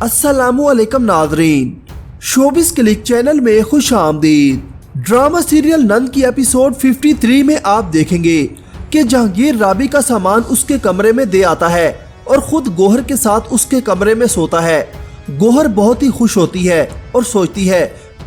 अस्सलामुअलैकुम नाज़रीन, showbiz click channel में खुश आमदीद। ड्रामा सीरियल नंद की एपिसोड 53 में आप देखेंगे कि जहांगीर राबी का सामान उसके कमरे में दे आता है और खुद गोहर के साथ उसके कमरे में सोता है। गोहर बहुत ही खुश होती है और सोचती है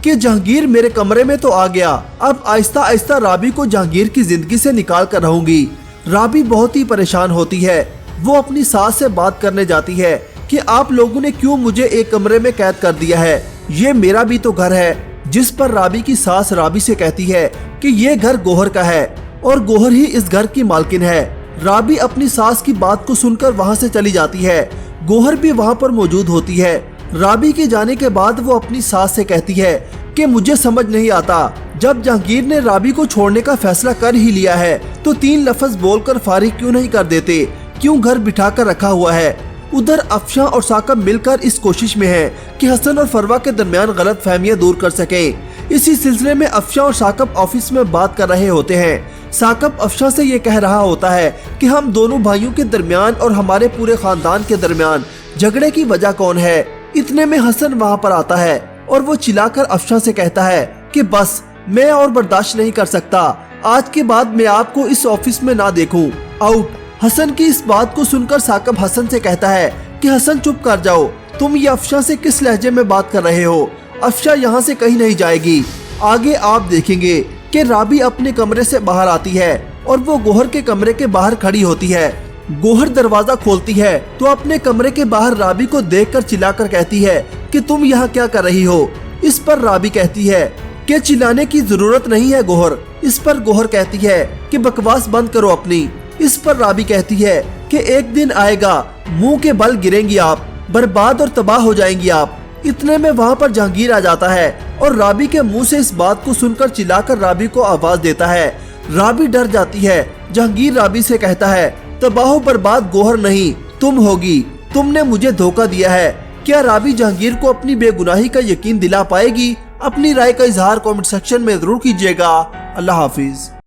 कि जहांगीर मेरे कमरे में तो आ गया, अब आहिस्ता आहिस्ता राबी को जहांगीर की जिंदगी से निकाल कर रहूंगी। राबी बहुत ही परेशान होती है। वो अपनी सास से बात करने जाती है कि आप लोगों ने क्यों मुझे एक कमरे में कैद कर दिया है, ये मेरा भी तो घर है। जिस पर राबी की सास राबी से कहती है कि ये घर गोहर का है और गोहर ही इस घर की मालकिन है। राबी अपनी सास की बात को सुनकर वहां से चली जाती है। गोहर भी वहां पर मौजूद होती है। राबी के जाने के बाद वो अपनी सास से कहती है कि मुझे समझ नहीं आता, जब जहांगीर ने राबी को छोड़ने का फैसला कर ही लिया है तो 3 लफ्ज बोलकर फारिग क्यों नहीं कर देते, क्यों घर बिठा कर रखा हुआ है। उधर अफशां और साकब मिलकर इस कोशिश में हैं कि हसन और फरवा के दरमियान गलत फहमियां दूर कर सकें। इसी सिलसिले में अफशां और साकब ऑफिस में बात कर रहे होते हैं। साकब अफशां से ये कह रहा होता है कि हम दोनों भाइयों के दरमियान और हमारे पूरे खानदान के दरमियान झगड़े की वजह कौन है। इतने में हसन वहाँ पर आता है और वो चिल्लाकर अफशां से कहता है कि बस मैं और बर्दाश्त नहीं कर सकता, आज के बाद मैं आपको इस ऑफिस में ना देखूं, आउट। हसन की इस बात को सुनकर साकब हसन से कहता है कि हसन चुप कर जाओ, तुम ये अफशां से किस लहजे में बात कर रहे हो। अफशां यहाँ से कहीं नहीं जाएगी। आगे आप देखेंगे कि राबी अपने कमरे से बाहर आती है और वो गोहर के कमरे के बाहर खड़ी होती है। गोहर दरवाजा खोलती है तो अपने कमरे के बाहर राबी को देखकर चिल्लाकर कहती है कि तुम यहाँ क्या कर रही हो। इस पर राबी कहती है कि चिल्लाने की जरूरत नहीं है गोहर। इस पर गोहर कहती है कि बकवास बंद करो अपनी। इस पर राबी कहती है कि एक दिन आएगा, मुंह के बल गिरेंगी आप, बर्बाद और तबाह हो जाएंगी आप। इतने में वहाँ पर जहांगीर आ जाता है और राबी के मुंह से इस बात को सुनकर चिल्लाकर राबी को आवाज देता है। राबी डर जाती है। जहांगीर राबी से कहता है तबाह बर्बाद गोहर नहीं तुम होगी, तुमने मुझे धोखा दिया है। क्या राबी जहांगीर को अपनी बेगुनाही का यकीन दिला पाएगी? अपनी राय का इजहार कमेंट सेक्शन में जरूर कीजिएगा। अल्लाह हाफिज।